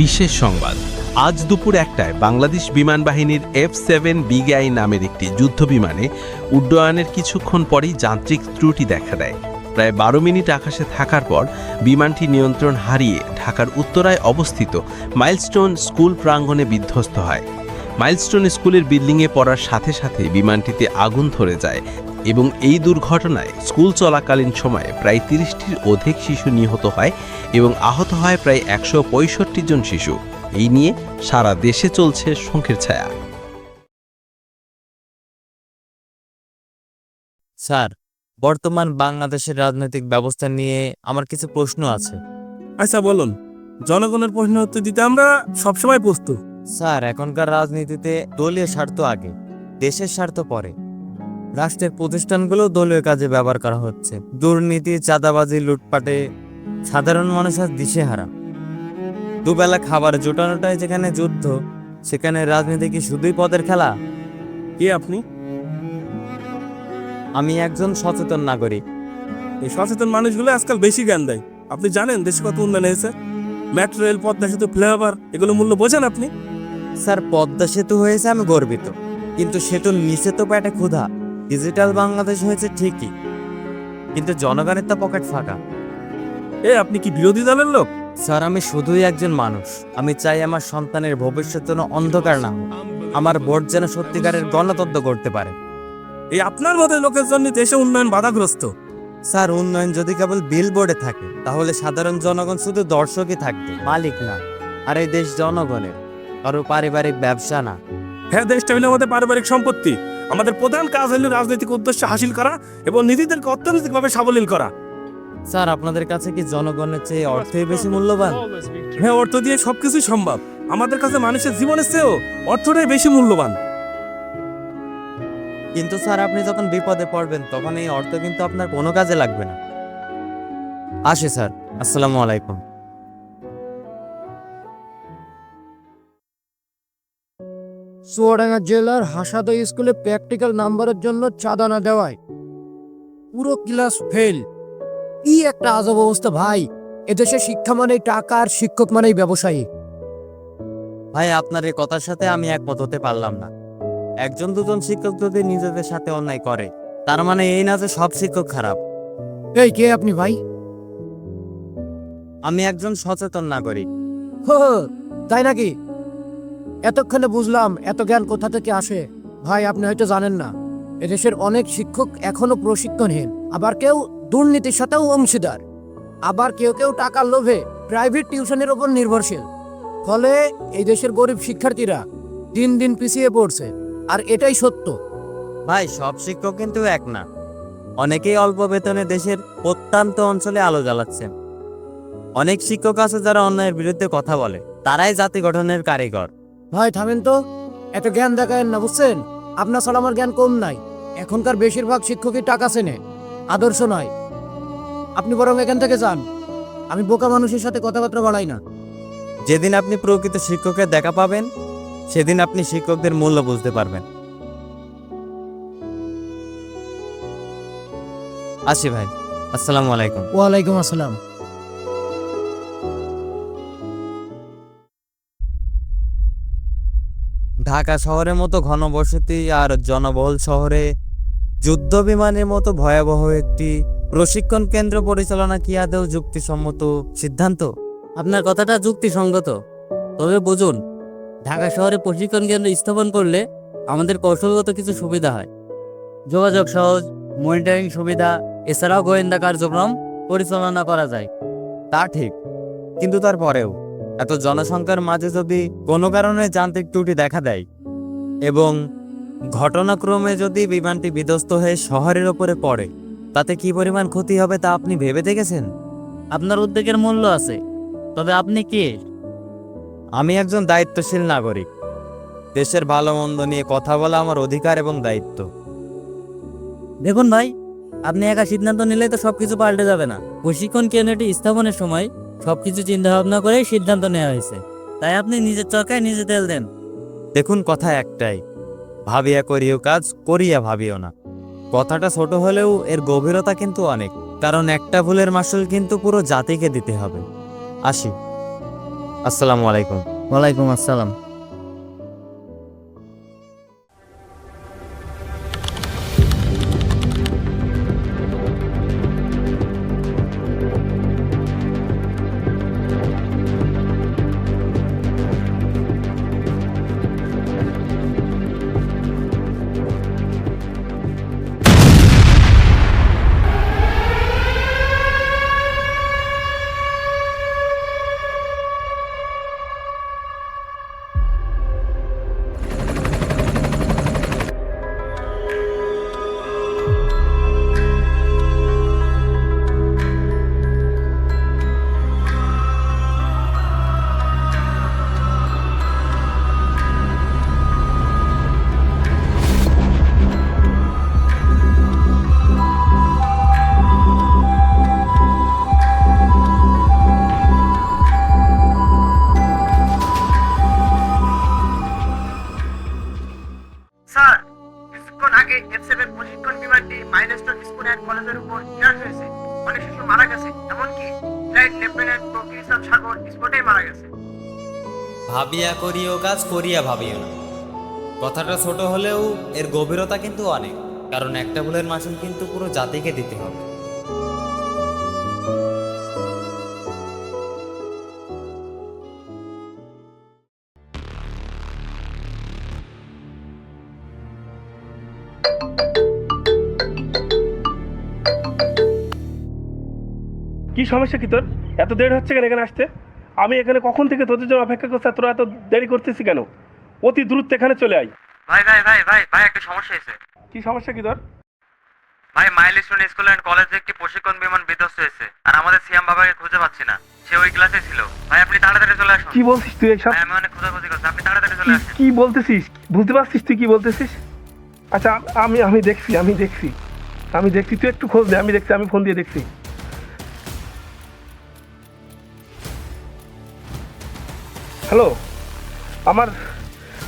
বিশেষ সংবাদ। আজ দুপুর 1টায় বাংলাদেশ বিমান বাহিনীর F-7BGI নামের একটি যুদ্ধ বিমানে উড্ডয়নের কিছুক্ষণ পরেই যান্ত্রিক ত্রুটি দেখা দেয়। প্রায় 12 মিনিট আকাশে থাকার পর বিমানটি নিয়ন্ত্রণ হারিয়ে ঢাকার উত্তরায় অবস্থিত মাইলস্টোন স্কুল প্রাঙ্গণে বিধ্বস্ত হয়। মাইলস্টোন স্কুলের বিল্ডিংয়ে পড়ার সাথে সাথে বিমানটিতে আগুন ধরে যায় এবং এই দুর্ঘটনায় স্কুল চলাকালীন সময়ে প্রায় 30টির অধিক শিশু নিহত হয় এবং আহত হয় প্রায় 165 জন শিশু। এই নিয়ে সারা দেশে চলছে শোকের ছায়া। স্যার, বর্তমান বাংলাদেশের রাজনৈতিক ব্যবস্থা নিয়ে আমার কিছু প্রশ্ন আছে। আচ্ছা বলুন, জনগণের প্রশ্নের উত্তর দিতে আমরা সবসময় প্রস্তুত। স্যার, এখনকার রাজনীতিতে দলীয় স্বার্থ আগে, দেশের স্বার্থ পরে। রাষ্ট্রের প্রতিষ্ঠানগুলো দলীয় কাজে ব্যবহার করা হচ্ছে। দুর্নীতি, চাঁদাবাজি, লুটপাটে সাধারণ মানুষ আজ দিশেহারা। দুবেলা খাবার জোটানোটাই যেখানে যুদ্ধ, সেখানে রাজনীতি কি শুধুই পদের খেলা? কে আপনি? আমি একজন সচেতন নাগরিক। এই সচেতন মানুষগুলো আজকাল বেশি জ্ঞান দেয়। আপনি জানেন দেশে কত উন্নয়ন হয়েছে? মেট্রো রেল, পদ্মা সেতু, ফ্লাইওভার, এগুলো মূল্য বোঝেন আপনি? স্যার, পদ্মা সেতু হয়েছে আমি গর্বিত, কিন্তু সেতুর নিচে তো পেটে ক্ষুধা। ডিজিটাল বাংলাদেশ হয়েছে ঠিকই, কিন্তু জনগণের তো পকেট ফাঁকা। আপনি কি বিরোধী দলের লোক? স্যার, আমি শুধুই একজন মানুষ। আমি চাই আমার সন্তানের ভবিষ্যৎ যেন অন্ধকার না হোক, আমার ভোট যেন সত্যিকারের গণতন্ত্র করতে পারে। আপনার মতো লোকের জন্য দেশে উন্নয়ন বাধাগ্রস্ত। স্যার, উন্নয়ন যদি কেবল বিলবোর্ডে থাকে তাহলে সাধারণ জনগণ শুধু দর্শকই থাকবে, মালিক না। আর এই দেশ জনগণের, কারো পারিবারিক ব্যবসা না। দেশটা হলো আমাদের পারিবারিক সম্পত্তি। আমাদের প্রধান কাজ হলো রাজনৈতিক উদ্দেশ্য হাসিল করা এবং নিজেদেরকে অর্থনৈতিকভাবে সাবলীল করা। স্যার, আপনাদের কাছে কি জনগণের চেয়ে অর্থই বেশি মূল্যবান? অর্থ দিয়ে সবকিছু সম্ভব। আমাদের কাছে মানুষের জীবনের চেয়েও অর্থটাই বেশি মূল্যবান। কিন্তু স্যার, আপনি যখন বিপদে পড়বেন তখন এই অর্থ কিন্তু আপনার কোনো কাজে লাগবে না। আসি স্যার, আসসালামু আলাইকুম। চুয়াডাঙ্গা জেলার হাসাদা স্কুলে প্র্যাকটিক্যাল নাম্বারের জন্য চাঁদা না দেওয়ায় পুরো ক্লাস ফেল। কি একটা আজব অবস্থা ভাই! এদেশে শিক্ষা মানেই টাকা আর শিক্ষক মানেই ব্যবসায়ী। ভাই, আপনার এই কথার সাথে আমি একমত হতে পারলাম না। একজন দুজন শিক্ষক যদি নিজেদের সাথে অন্যায় করে, তার মানে এই না যে সব শিক্ষক খারাপ। এই কে আপনি ভাই? আমি একজন সচেতন নাগরিক। হো, তাই নাকি? এতক্ষণে বুঝলাম এত জ্ঞান কোথা থেকে আসে। ভাই, আপনি হয়তো জানেন না, এদেশের অনেক শিক্ষক এখনো প্রশিক্ষণহীন। আবার কেউ দুর্নীতির সাথেও অংশীদার। আবার কেউ কেউ টাকার লোভে প্রাইভেট টিউশনের ওপর নির্ভরশীল। ফলে এই দেশের গরিব শিক্ষার্থীরা দিন দিন পিছিয়ে পড়ছে। আর এটাই সত্য। ভাই, সব শিক্ষক কিন্তু এক না। অনেকেই অল্প বেতনে দেশের প্রত্যন্ত অঞ্চলে আলো জ্বালাচ্ছেন। অনেক শিক্ষক আছে যারা অন্যায়ের বিরুদ্ধে কথা বলে, তারাই জাতি গঠনের কারিগর। ভাই থামেন তো, এত জ্ঞান দেখায়েন না, বুঝছেন? আপনার ছাড়া আমার জ্ঞান কম নাই। এখনকার বেশিরভাগ শিক্ষকই টাকা চেনে, আদর্শ নয়। আপনি বরং এখান থেকে যান। আমি বোকা মানুষের সাথে কথাবার্তা বাড়াই না। যেদিন আপনি প্রকৃত শিক্ষকের দেখা পাবেন, সেদিন আপনি শিক্ষকদের মূল্য বুঝতে পারবেন। আসি ভাই, আসসালামু আলাইকুম। ওয়ালাইকুম আসসালাম। ঢাকা শহরের মতো ঘনবসতি আর জনবহুল শহরে যুদ্ধ বিমানের মতো ভয়াবহ একটি প্রশিক্ষণ কেন্দ্র পরিচালনা কি আদৌ যুক্তিসম্মত সিদ্ধান্ত? আপনার কথাটা যুক্তিসঙ্গত, তবে বুঝুন, ঢাকা শহরে প্রশিক্ষণ কেন্দ্র স্থাপন করলে আমাদের কৌশলগত কিছু সুবিধা হয়। যোগাযোগ সহজ, মনিটরিং সুবিধা, এছাড়াও গোয়েন্দা কার্যক্রম পরিচালনা করা যায়। তা ঠিক, কিন্তু তারপরেও এত জনসংখ্যার মাঝে যদি কোনো কারণে যান্ত্রিক ত্রুটি দেখা দেয় এবং ঘটনাক্রমে যদি বিমানটি বিধ্বস্ত হয়ে শহরের ওপরে পড়ে, তাতে কি পরিমাণ ক্ষতি হবে তা আপনি ভেবে দেখেছেন? আপনার উদ্যোগের মূল্য আছে, তবে আপনি কে? আমি একজন দায়িত্বশীল নাগরিক। দেশের ভালো মন্দ নিয়ে কথা বলা আমার অধিকার এবং দায়িত্ব। দেখুন ভাই, আপনি একা সিদ্ধান্ত নিলেই তো সবকিছু পাল্টে যাবে না। প্রশিক্ষণ কেন্দ্রটি স্থাপনের সময় সবকিছু চিন্তা ভাবনা করেই সিদ্ধান্ত নেওয়া হয়েছে, তাই আপনি নিজের চরকায় নিজে তেল দেন। দেখুন, কথা একটাই, ভাবিয়া করিও কাজ, করিয়া ভাবিও না। কথাটা ছোট হলেও এর গভীরতা কিন্তু অনেক, কারণ একটা ভুলের মাসুল কিন্তু পুরো জাতিকে দিতে হবে। আসি। আসসালামু আলাইকুম। ওয়ালাইকুম আসসালাম। স্যার, কিছুক্ষণ আগে F7 প্রশিক্ষণ বিমানটি মাইলস্টোন স্কুল অ্যান্ড কলেজের উপর ক্র্যাশ হয়েছে। অনেক শিশু মারা গেছে, এমনকি ফ্লাইট লেফটেন্যান্ট তৌকির ইসলাম সাগর স্পটেই মারা গেছে। ভাবিয়া করিও কাজ করিয়া ভাবিও না, কথাটা ছোট হলেও এর গভীরতা কিন্তু অনেক। কারণ একটা ভুলের মাসুল কিন্তু পুরো জাতিকে দিতে হবে। কি সমস্যা কি তোর? এত দেরি হচ্ছে কেন এখানে আসতে? আমি এখানে কখন থেকে তোদের জন্য অপেক্ষা করছি, আর তোরা এত দেরি করতেছি কেন? অতি দ্রুত এখানে চলে আয়। ভাই ভাই ভাই ভাই ভাই একটা সমস্যা হয়েছে। কি সমস্যা কি তোর? ভাই, মাইলস্টোন স্কুল অ্যান্ড কলেজে একটি প্রশিক্ষণ বিমান বিধ্বস্ত হয়েছে, আর আমাদের সিয়াম বাবাকে খুঁজে পাচ্ছি না। সে ওই ক্লাসে ছিল। ভাই, আপনি তাড়াতাড়ি চলে আসুন। কি বলছিস তুই এইসব? ভাই, আমি অনেক খোঁজাখুঁজি করছি, আপনি তাড়াতাড়ি চলে আসুন। কি বলতেছিস? বুঝতে পারছিস তুই কি বলতেছিস? আচ্ছা, আমি দেখছি তুই একটু খোঁজ দে, আমি দেখছি, আমি ফোন দিয়ে দেখছি। হ্যালো,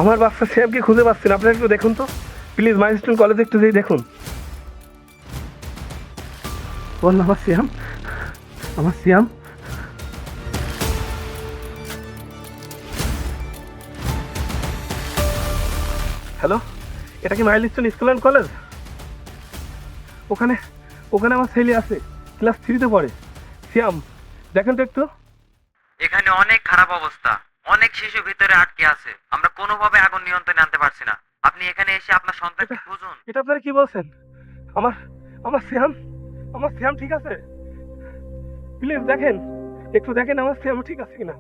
আমার বাচ্চা শ্যামকে খুঁজে পাচ্ছি না, আপনারা একটু দেখুন তো প্লিজ। মাইলস্টোন কলেজে একটু যেই দেখুন। বল না, আমার শ্যাম। হ্যালো, এটা কি মাইলস্টোন স্কুল অ্যান্ড কলেজ? ওখানে আমার ছেলে আছে, ক্লাস 3-তে পড়ে। শ্যাম, দেখেন তো একটু। এখানে অনেক খারাপ অবস্থা, অনেক শিশু ভিতরে আটকে আছে। আমরা কোনোভাবে আগুন নিয়ন্ত্রণে আনতে পারছি না। আপনি এখানে এসে আপনার সন্তানকে খুঁজুন। এটা আপনারা কি বলছেন? আমার শ্যাম ঠিক আছে? প্লিজ দেখেন, একটু দেখেন আমার শ্যাম ঠিক আছে কিনা।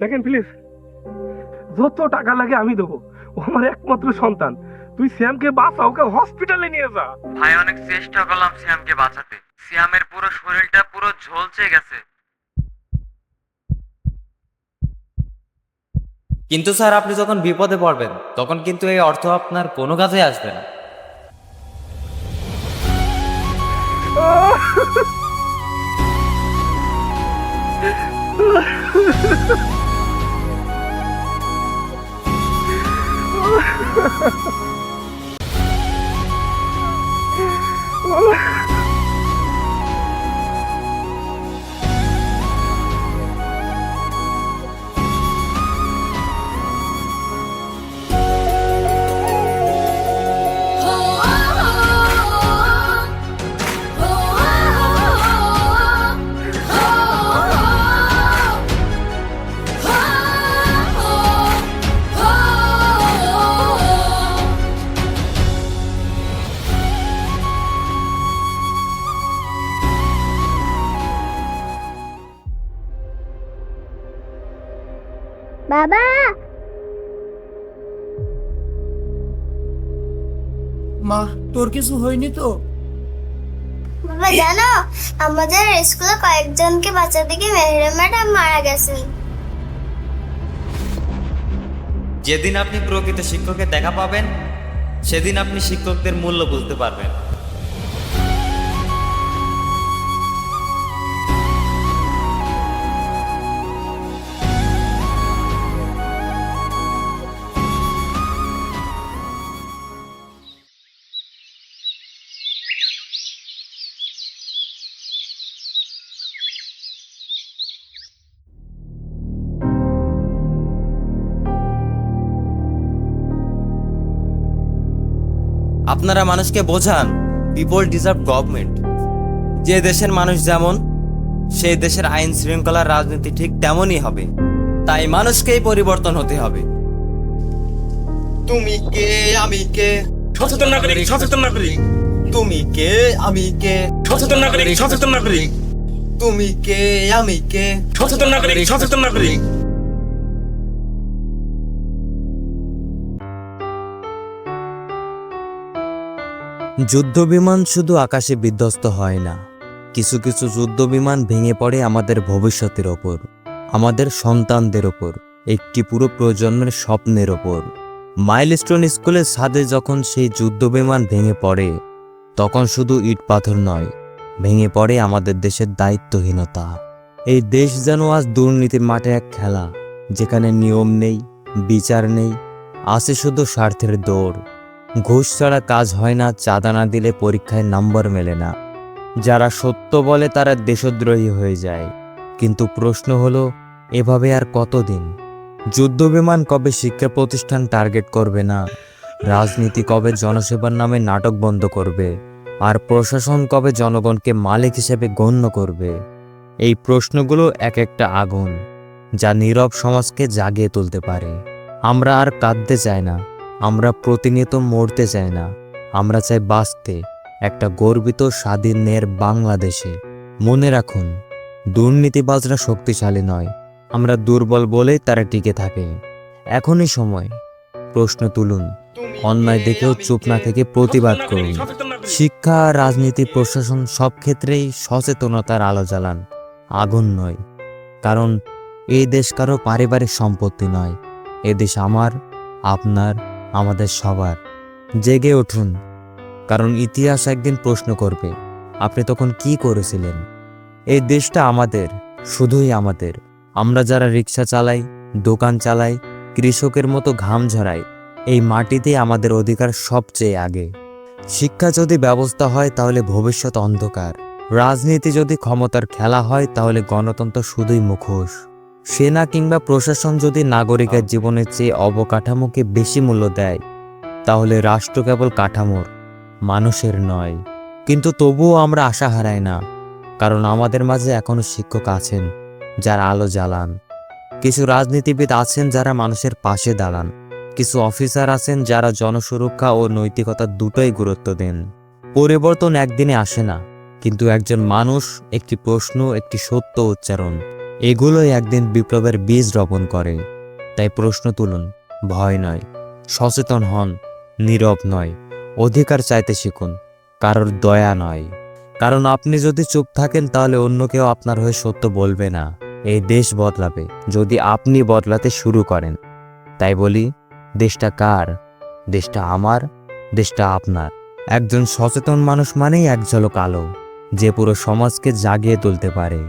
দেখেন প্লিজ, যত টাকা লাগে আমি দেবো, ও আমার একমাত্র সন্তান। তুই শ্যামকে বাঁচা, ওকে হসপিটালে নিয়ে যা। ভাই, অনেক চেষ্টা করলাম শ্যামকে বাঁচাতে। শ্যামের পুরো শরীরটা পুরো ঝলসে গেছে। কিন্তু স্যার, আপনি যখন বিপদে পড়বেন তখন কিন্তু এই অর্থ আপনার কোনো কাজে আসবে না। বাবা, মা, তোর কিছু হয়নি তো? বাবা জানো, আমাদের স্কুলে কয়েকজনকে বাঁচাতে গিয়ে মেহেরা ম্যাডাম মারা গেছেন। যেদিন আপনি প্রকৃত শিক্ষকের দেখা পাবেন, সেদিন আপনি শিক্ষকদের মূল্য বুঝতে পারবেন। আপনারা মানুষকে বোঝান পিপল ডিজার্ভ গভর্নমেন্ট। যে দেশের মানুষ যেমন, সেই দেশের আইন শৃঙ্খলার রাজনীতি ঠিক তেমনই হবে। তাই মানুষকেই পরিবর্তন হতে হবে। তুমি কে আমি কে, সচেতন নাগরিক, সচেতন নাগরিক, তুমি কে আমি কে, সচেতন নাগরিক, সচেতন নাগরিক, তুমি কে আমি কে। সচেতন নাগরিক, সচেতন নাগরিক। যুদ্ধবিমান শুধু আকাশে বিধ্বস্ত হয় না, কিছু কিছু যুদ্ধবিমান ভেঙে পড়ে আমাদের ভবিষ্যতের ওপর, আমাদের সন্তানদের ওপর, একটি পুরো প্রজন্মের স্বপ্নের ওপর। মাইলস্টোন স্কুলের ছাদে যখন সেই যুদ্ধবিমান ভেঙে পড়ে, তখন শুধু ইট পাথর নয়, ভেঙে পড়ে আমাদের দেশের দায়িত্বহীনতা। এই দেশ যেন আজ দুর্নীতির মাঠে এক খেলা, যেখানে নিয়ম নেই, বিচার নেই, আছে শুধু স্বার্থের দৌড়। ঘুষ ছাড়া কাজ হয় না, চাঁদা না দিলে পরীক্ষায় নাম্বার মেলে না। যারা সত্য বলে তারা দেশদ্রোহী হয়ে যায়। কিন্তু প্রশ্ন হলো, এভাবে আর কতদিন? যুদ্ধবিমান কবে শিক্ষা প্রতিষ্ঠান টার্গেট করবে না? রাজনীতি কবে জনসেবার নামে নাটক বন্ধ করবে? আর প্রশাসন কবে জনগণকে মালিক হিসেবে গণ্য করবে? এই প্রশ্নগুলো এক একটা আগুন, যা নীরব সমাজকে জাগিয়ে তুলতে পারে। আমরা আর কাঁদতে চাই না, আমরা প্রতিনিয়ত মরতে চাই না, আমরা চাই বাঁচতে একটা গর্বিত স্বাধীন ন্যায়ের বাংলাদেশে। মনে রাখুন, দুর্নীতিবাজরা শক্তিশালী নয়, আমরা দুর্বল বলেই তারা টিকে থাকে। এখনই সময়, প্রশ্ন তুলুন, অন্যায় দেখেও চুপ না থেকে প্রতিবাদ করুন। শিক্ষা, রাজনীতি, প্রশাসন সব ক্ষেত্রেই সচেতনতার আলো জ্বালান, আগুন নয়। কারণ এই দেশ কারো পারিবারিক সম্পত্তি নয়, এ দেশ আমার, আপনার, আমাদের সবার। জেগে উঠুন, কারণ ইতিহাস একদিন প্রশ্ন করবে, আপনি তখন কি করেছিলেন? এই দেশটা আমাদের, শুধুই আমাদের। আমরা যারা রিক্সা চালাই, দোকান চালাই, কৃষকের মতো ঘাম ঝরাই, এই মাটিতে আমাদের অধিকার সবচেয়ে আগে। শিক্ষা যদি ব্যবস্থা হয় তাহলে ভবিষ্যৎ অন্ধকার। রাজনীতি যদি ক্ষমতার খেলা হয় তাহলে গণতন্ত্র শুধুই মুখোশ। সেনা কিংবা প্রশাসন যদি নাগরিকের জীবনের চেয়ে অবকাঠামোকে বেশি মূল্য দেয়, তাহলে রাষ্ট্র কেবল কাঠামোর, মানুষের নয়। কিন্তু তবুও আমরা আশা হারাই না, কারণ আমাদের মাঝে এখনো শিক্ষক আছেন যারা আলো জ্বালান, কিছু রাজনীতিবিদ আছেন যারা মানুষের পাশে দাঁড়ান, কিছু অফিসার আছেন যারা জনসুরক্ষা ও নৈতিকতা দুটোই গুরুত্ব দেন। পরিবর্তন একদিনে আসে না, কিন্তু একজন মানুষ, একটি প্রশ্ন, একটি সত্য উচ্চারণ, এগুলোই একদিন বিপ্লবের বীজ রোপণ করে। তাই প্রশ্ন তুলুন, ভয় নয়, সচেতন হন, নীরব নয়, অধিকার চাইতে শিখুন, কারোর দয়া নয়। কারণ আপনি যদি চুপ থাকেন তাহলে অন্য কেউ আপনার হয়ে সত্য বলবে না। এই দেশ বদলাবে যদি আপনি বদলাতে শুরু করেন। তাই বলি, দেশটা কার? দেশটা আমার, দেশটা আপনার। একজন সচেতন মানুষ মানেই এক ঝলক আলো, যে পুরো সমাজকে জাগিয়ে তুলতে পারে।